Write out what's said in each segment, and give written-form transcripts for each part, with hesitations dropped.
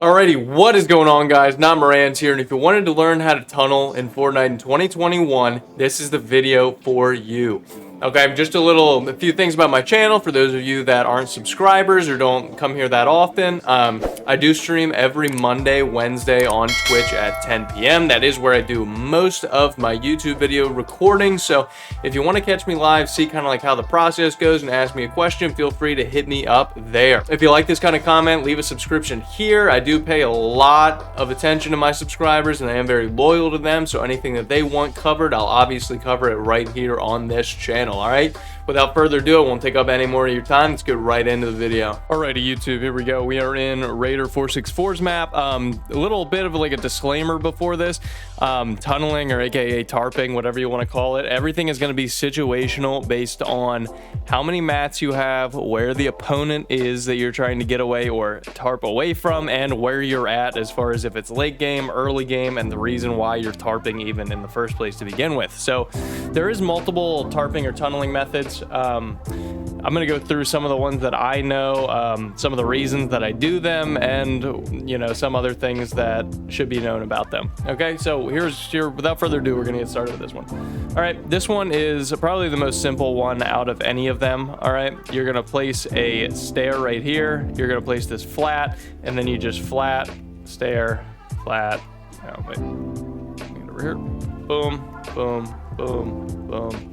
Alrighty, what is going on, guys? Not Moran's here, and if you wanted to learn how to tunnel in Fortnite in 2021, this is the video for you. Okay, just a few things about my channel for those of you that aren't subscribers or don't come here that often. I do stream every Monday, Wednesday on Twitch at 10 p.m. That is where I do most of my YouTube video recording. So if you want to catch me live, see kind of like how the process goes and ask me a question, feel free to hit me up there. If you like this kind of comment, leave a subscription here. I do pay a lot of attention to my subscribers and I am very loyal to them. So anything that they want covered, I'll obviously cover it right here on this channel. All right, without further ado, I won't take up any more of your time. Let's get right into the video. Alrighty, YouTube, here we go. We are in Raider 464's map. A little bit of like a disclaimer before this. Tunneling, or aka tarping, whatever you want to call it, everything is going to be situational based on how many mats you have, where the opponent is that you're trying to get away or tarp away from, and where you're at as far as if it's late game, early game, and the reason why you're tarping even in the first place to begin with. So there is multiple tarping or tunneling methods. I'm going to go through some of the ones that I know, some of the reasons that I do them, and you know, some other things that should be known about them. Okay, so without further ado, we're going to get started with this one. All right, this one is probably the most simple one out of any of them. All right, you're going to place a stair right here. You're going to place this flat, and then you just flat, stair, flat. Oh, wait. Get over here. Boom, boom, boom, boom.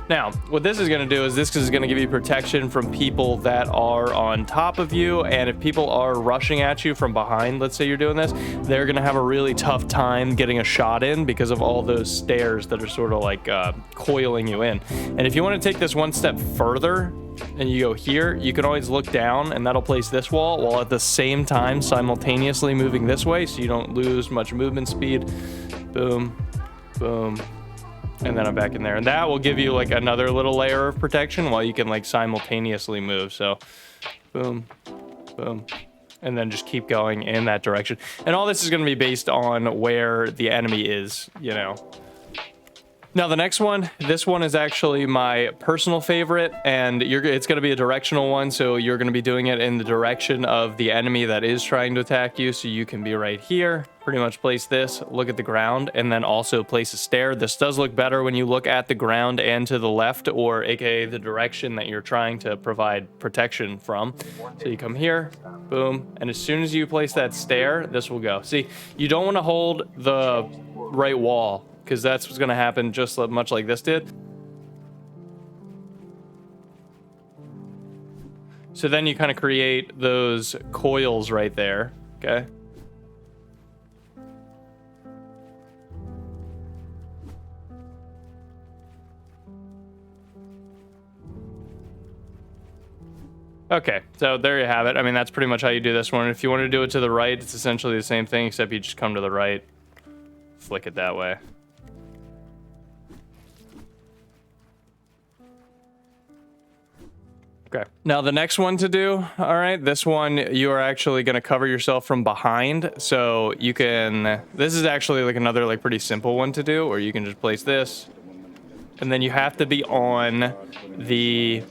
Now, what this is going to do is this is going to give you protection from people that are on top of you, and if people are rushing at you from behind, let's say you're doing this, they're going to have a really tough time getting a shot in because of all those stairs that are sort of like coiling you in. And if you want to take this one step further and you go here, you can always look down and that'll place this wall while at the same time simultaneously moving this way so you don't lose much movement speed. Boom, boom. And then I'm back in there, and that will give you like another little layer of protection while you can like simultaneously move. So boom, boom, and then just keep going in that direction. And all this is going to be based on where the enemy is, you know. Now the next one, this one is actually my personal favorite, and it's going to be a directional one, so you're going to be doing it in the direction of the enemy that is trying to attack you. So you can be right here, pretty much place this, look at the ground, and then also place a stair. This does look better when you look at the ground and to the left, or aka the direction that you're trying to provide protection from. So you come here, boom, and as soon as you place that stair, this will go. See, you don't want to hold the right wall, because that's what's going to happen just much like this did. So then you kind of create those coils right there, okay? Okay, so there you have it. I mean, that's pretty much how you do this one. If you want to do it to the right, it's essentially the same thing, except you just come to the right, flick it that way. Okay, now the next one to do, all right, this one, you are actually going to cover yourself from behind. So you can, this is actually like another like pretty simple one to do, or you can just place this, and then you have to be on the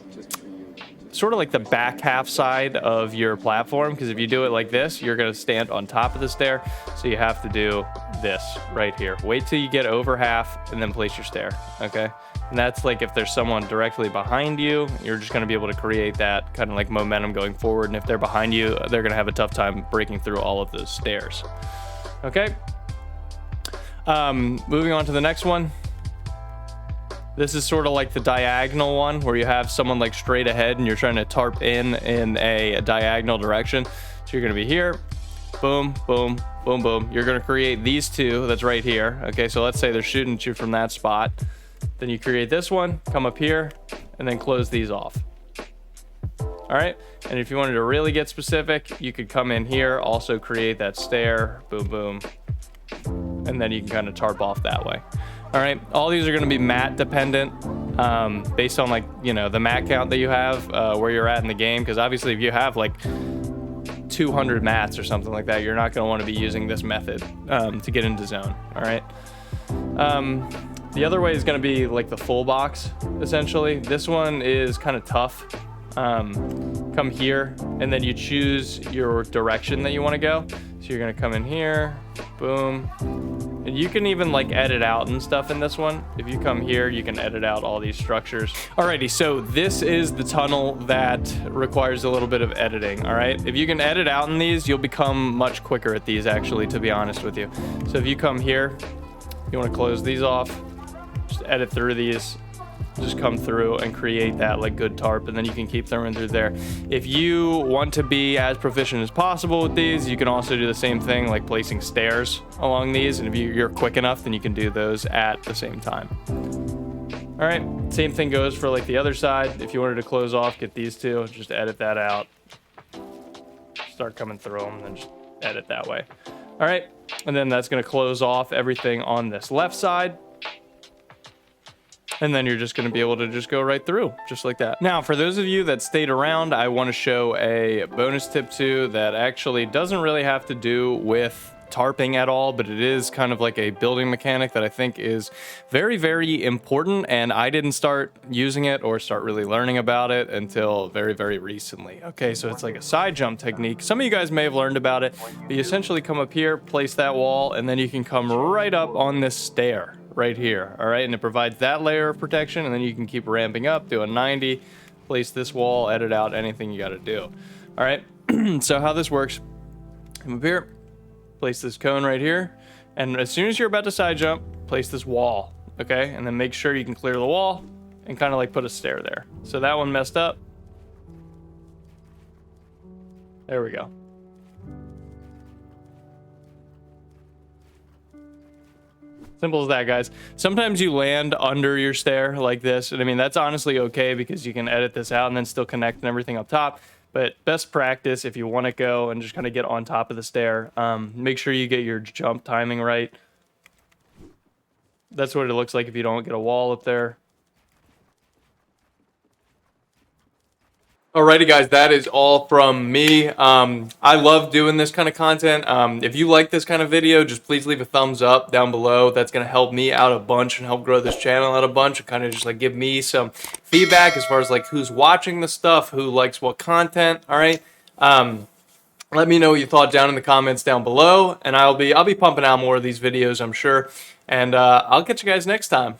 sort of like the back half side of your platform, because if you do it like this, you're going to stand on top of the stair. So you have to do this right here. Wait till you get over half and then place your stair, okay? And that's like if there's someone directly behind you, you're just going to be able to create that kind of like momentum going forward. And if they're behind you, they're going to have a tough time breaking through all of those stairs. Okay. Moving on to the next one. This is sort of like the diagonal one where you have someone like straight ahead and you're trying to tarp in a diagonal direction. So you're going to be here. Boom, boom, boom, boom. You're going to create these two that's right here. Okay, so let's say they're shooting at you from that spot. Then you create this one, come up here, and then close these off. All right, and if you wanted to really get specific, you could come in here, also create that stair, boom, boom, and then you can kind of tarp off that way. All right, all these are going to be mat dependent, based on like, you know, the mat count that you have, where you're at in the game, because obviously if you have like 200 mats or something like that, you're not going to want to be using this method to get into zone. All right. The other way is going to be like the full box, essentially. This one is kind of tough because come here, and then you choose your direction that you want to go. So you're gonna come in here, boom. And you can even like edit out and stuff in this one. If you come here, you can edit out all these structures. Alrighty, so this is the tunnel that requires a little bit of editing, all right? If you can edit out in these, you'll become much quicker at these actually, to be honest with you. So if you come here, you wanna close these off, just edit through these, just come through and create that like good tarp, and then you can keep throwing through there. If you want to be as proficient as possible with these, you can also do the same thing, like placing stairs along these, and if you're quick enough, then you can do those at the same time. All right, same thing goes for like the other side. If you wanted to close off, get these two, just edit that out, start coming through them, and then just edit that way. All right, and then that's gonna close off everything on this left side. And then you're just going to be able to just go right through, just like that. Now, for those of you that stayed around, I want to show a bonus tip too that actually doesn't really have to do with tarping at all, but it is kind of like a building mechanic that I think is very, very important, and I didn't start using it or start really learning about it until very, very recently. Okay, so it's like a side jump technique. Some of you guys may have learned about it, but you essentially come up here, place that wall, and then you can come right up on this stair right here. All right, and it provides that layer of protection, and then you can keep ramping up, do a 90, place this wall, edit out anything you got to do. All right, so how this works, come up here, place this cone right here, and as soon as you're about to side jump, place this wall, okay? And then make sure you can clear the wall and kind of like put a stair there. So that one messed up. There we go. Simple as that, guys. Sometimes you land under your stair like this, and I mean, that's honestly okay because you can edit this out and then still connect and everything up top. But best practice, if you want to go and just kind of get on top of the stair, make sure you get your jump timing right. That's what it looks like if you don't get a wall up there. Alrighty, guys, that is all from me. I love doing this kind of content. If you like this kind of video, just please leave a thumbs up down below. That's going to help me out a bunch and help grow this channel out a bunch, and kind of just like give me some feedback as far as like who's watching the stuff, who likes what content. All right. Let me know what you thought down in the comments down below, and I'll be pumping out more of these videos, I'm sure. And I'll catch you guys next time.